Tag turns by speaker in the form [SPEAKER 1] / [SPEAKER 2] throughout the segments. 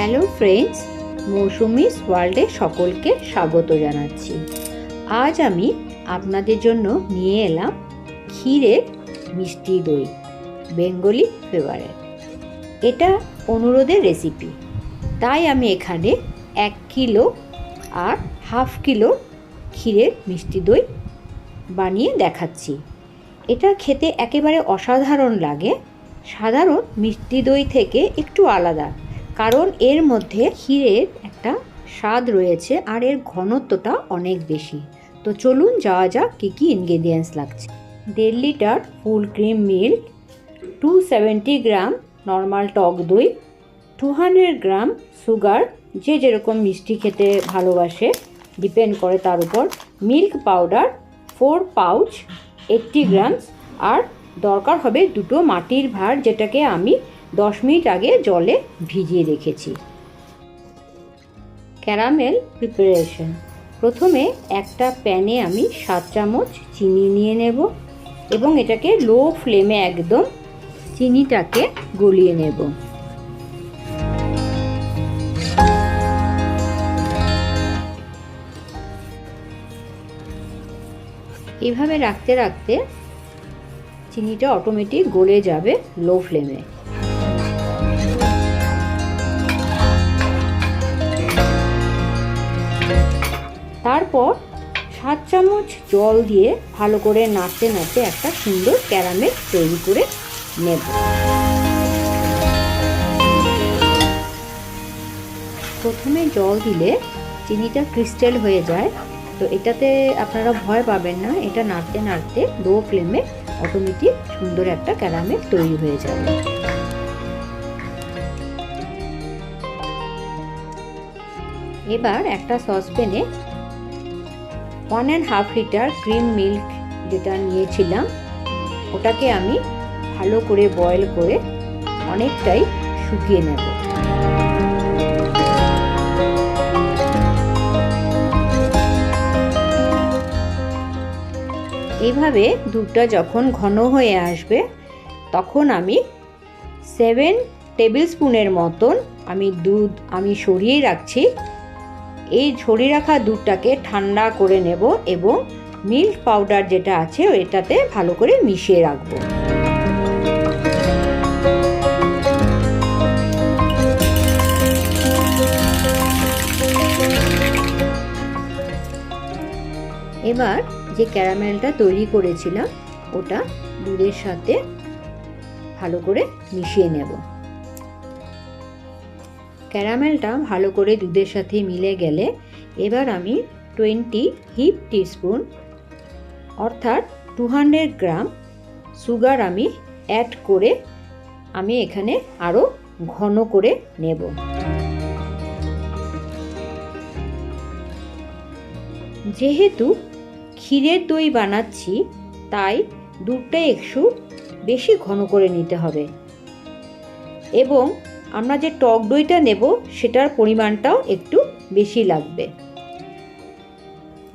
[SPEAKER 1] Hello friends, Mousumi's ওয়ার্ল্ডে সকলকে স্বাগত জানাচ্ছি। আজ আমি আপনাদের জন্য নিয়ে এলাম ক্ষীরের মিষ্টি দই, বেঙ্গলি ফেভারেট। এটা অনুরোধের রেসিপি, তাই আমি এখানে 1 কিলো আর হাফ কিলো ক্ষীরের মিষ্টি দই বানিয়ে দেখাচ্ছি। এটা খেতে একেবারে অসাধারণ লাগে, সাধারণ মিষ্টি দই থেকে একটু আলাদা, কারণ এর মধ্যে ক্ষীরের একটা স্বাদ রয়েছে আর এর ঘনত্বটা অনেক বেশি। তো চলুন যাওয়া যাক কী কী ইনগ্রেডিয়েন্টস লাগছে। 1.5 লিটার ফুল ক্রিম মিল্ক, 270 গ্রাম নর্মাল টক দই, 200 গ্রাম সুগার, যে যেরকম মিষ্টি খেতে ভালোবাসে ডিপেন্ড করে তার উপর, মিল্ক পাউডার 4 পাউচ 80 গ্রামস, আর দরকার হবে 2 মাটির ভাঁড়, যেটাকে আমি 10 মিনিট আগে জলে ভিজিয়ে রেখেছি। ক্যারামেল প্রিপারেশন: প্রথমে একটা প্যানে আমি 7 চামচ চিনি নিয়ে নেব এবং এটাকে লো ফ্লেমে একদম চিনিটাকে গলিয়ে নেব। এভাবে রাখতে রাখতে চিনিটা অটোমেটিক গলে যাবে লো ফ্লেমে। তারপর 7 চামচ জল দিয়ে ভালো করে নাড়তে নাড়তে একটা সুন্দর ক্যারামেল তৈরি করে নেব। প্রথমে জল দিলে চিনিটা ক্রিস্টাল হয়ে যায়, তো এটাতে আপনারা ভয় পাবেন না, এটা নাড়তে নাড়তে লো ফ্লেমে অটোমেটিক সুন্দর একটা ক্যারামেল তৈরি হয়ে যাবে। এবার একটা সসপ্যানে 1.5 লিটার ক্রিম মিল্ক যেটা নিয়েছিলাম ওটাকে আমি ভালো করে বয়েল করে অনেকটাই শুকিয়ে নেব। এইভাবে দুধটা যখন ঘন হয়ে আসবে তখন আমি 7 টেবিল স্পুনের মতন দুধ সরিয়ে রাখছি। এই সরিয়ে রাখা দুধটাকে ঠান্ডা করে নেব এবং মিল্ক পাউডার যেটা আছে এটাতে ভালো করে মিশিয়ে রাখব। এবার যে ক্যারামেলটা তৈরি করেছিলাম ওটা দুধের সাথে ভালো করে মিশিয়ে নেব। ক্যারামেলটা ভালো করে দুধের সাথে মিলে গেলে এবার আমি 20 হিপ টিস্পুন অর্থাৎ 200 গ্রাম সুগার আমি অ্যাড করে আমি এখানে আরও ঘন করে নেব। যেহেতু ক্ষীরের দই বানাচ্ছি তাই দুধটা একটু বেশি ঘন করে নিতে হবে এবং আমরা যে টক দইটা নেব সেটার পরিমাণটাও একটু বেশি লাগবে।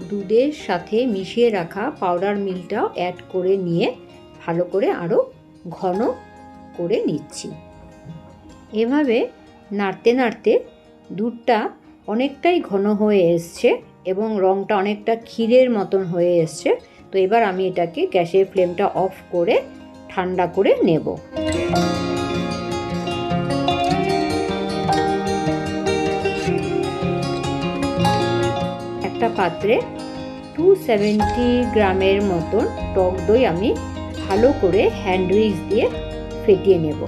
[SPEAKER 1] দুধের সাথে মিশিয়ে রাখা পাউডার মিল্কটাও অ্যাড করে নিয়ে ভালো করে আরও ঘন করে নিচ্ছি। এভাবে নাড়তে নাড়তে দুধটা অনেকটাই ঘন হয়ে এসছে এবং রঙটা অনেকটা ক্ষীরের মতন হয়ে এসছে। তো এবার আমি এটাকে গ্যাসের ফ্লেমটা অফ করে ঠান্ডা করে নেব। একটা পাত্রে 270 গ্রামের মতন টক দই আমি ভালো করে হ্যান্ড উইক্স দিয়ে ফেটিয়ে নেব।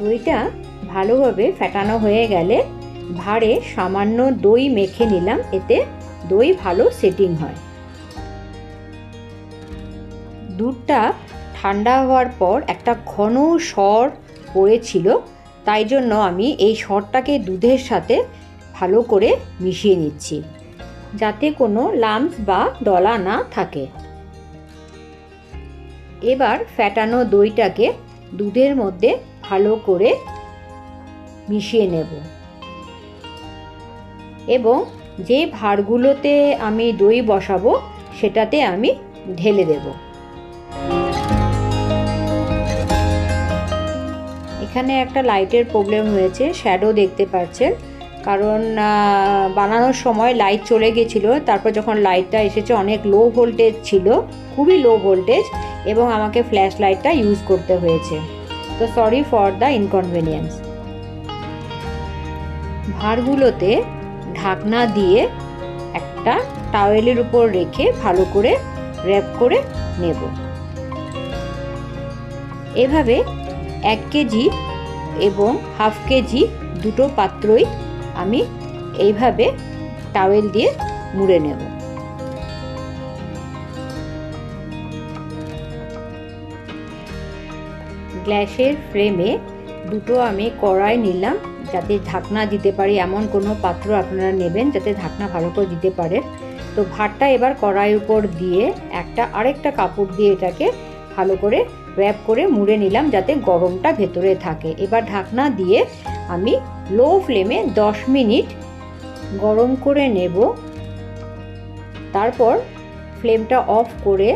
[SPEAKER 1] দইটা ভালোভাবে ফেটানো হয়ে গেলে ভাঁড়ে সামান্য দই মেখে নিলাম, এতে দই ভালো সেটিং হয়। দুধটা ঠান্ডা হওয়ার পর একটা ঘন সর পড়েছিল, তাই জন্য আমি এই সরটাকে দুধের সাথে ভালো করে মিশিয়ে নিচ্ছি যাতে কোনো লাম্পস বা দলা না থাকে। এবার ফেটানো দইটাকে দুধের মধ্যে ভালো করে মিশিয়ে নেব। এবং যে ভাঁড়গুলোতে আমি দই বসাবো সেটাতে আমি ঢেলে দেব। এখানে একটা লাইটের প্রবলেম হয়েছে, শ্যাডো দেখতে পাচ্ছেন, কারণ বানানোর সময় লাইট চলে গেছিলো। তারপর যখন লাইটটা এসেছে অনেক লো ভোল্টেজ ছিল, খুবই লো ভোল্টেজ, এবং আমাকে ফ্ল্যাশ লাইটটা ইউজ করতে হয়েছে। তো সরি ফর দ্য ইনকনভেনিয়েন্স। ভাঁড়গুলোতে ঢাকনা দিয়ে একটা টাওয়েলের উপর রেখে ভালো করে র্যাপ করে নেব। এভাবে 1 কেজি এবং হাফ কেজি দুটো পাত্রই আমি এইভাবে টাওয়েল দিয়ে মুড়ে নেব। গ্যাসের ফ্লেমে দুটো আমি কড়াই নিলাম, যাতে ঢাকনা দিতে পারি এমন কোনো পাত্র আপনারা নেবেন যাতে ঢাকনা ভালো করে দিতে পারে। তো ভাতটা এবার কড়াইয়ের উপর দিয়ে আরেকটা কাপড় দিয়ে এটাকে ভালো করে র্যাপ করে মুড়ে নিলাম যাতে গরমটা ভেতরে থাকে। এবার ঢাকনা দিয়ে আমি লো ফ্লেমে 10 মিনিট গরম করে নেব। তারপর ফ্লেমটা অফ করে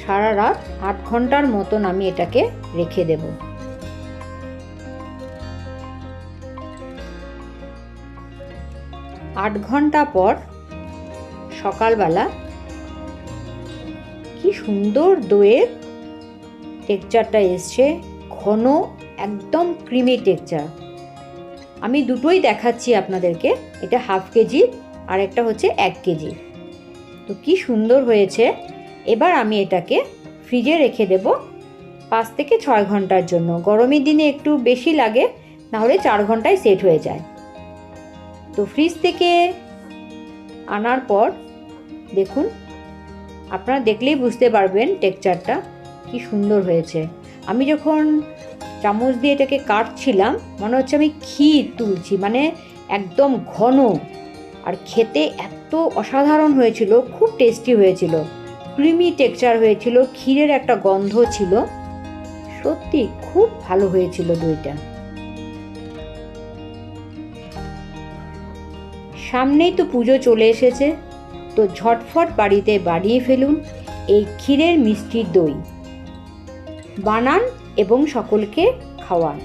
[SPEAKER 1] সারা রাত 8 ঘন্টার মতন আমি এটাকে রেখে দেব। 8 ঘন্টা পর সকালবেলা কি সুন্দর দইয়ের টেক্সচারটা এসছে, ঘন, একদম ক্রিমি টেক্সচার। আমি দুটোই দেখাচ্ছি আপনাদেরকে, এটা হাফ কেজি আর একটা হচ্ছে 1 কেজি। তো কি সুন্দর হয়েছে। এবার আমি এটাকে ফ্রিজে রেখে দেব 5 থেকে 6 ঘন্টার জন্য। গরমের দিনে একটু বেশি লাগে, নাহলে 4 ঘন্টায় সেট হয়ে যায়। তো ফ্রিজ থেকে আনার পর দেখুন, আপনারা দেখলেই বুঝতে পারবেন টেক্সচারটা কি সুন্দর হয়েছে। আমি যখন চামচ দিয়ে এটাকে কাটছিলাম মনে হচ্ছে আমি ক্ষীর তুলছি, মানে একদম ঘন, আর খেতে এত অসাধারণ হয়েছিল, খুব টেস্টি হয়েছিল, ক্রিমি টেক্সচার হয়েছিল, ক্ষীরের একটা গন্ধ ছিল, সত্যি খুব ভালো হয়েছিল দইটা। সামনেই তো পুজো চলে এসেছে, তো ঝটফট বাড়িতে বানিয়ে ফেলুন এই ক্ষীরের মিষ্টি দই, বানান এবং সকলকে খাওয়ান।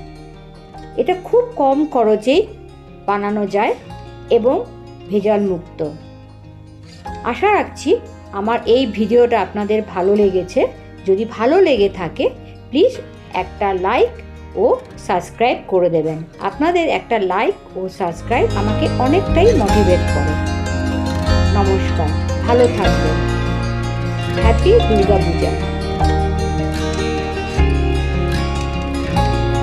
[SPEAKER 1] এটা খুব কম খরচেই বানানো যায় এবং ভেজাল মুক্ত। আশা রাখছি আমার এই ভিডিওটা আপনাদের ভালো লেগেছে। যদি ভালো লেগে থাকে প্লিজ একটা লাইক ও সাবস্ক্রাইব করে দেবেন। আপনাদের একটা লাইক ও সাবস্ক্রাইব আমাকে অনেকটাই মোটিভেট করে। নমস্কার, ভালো থাকবেন। হ্যাপি দুর্গা পূজা।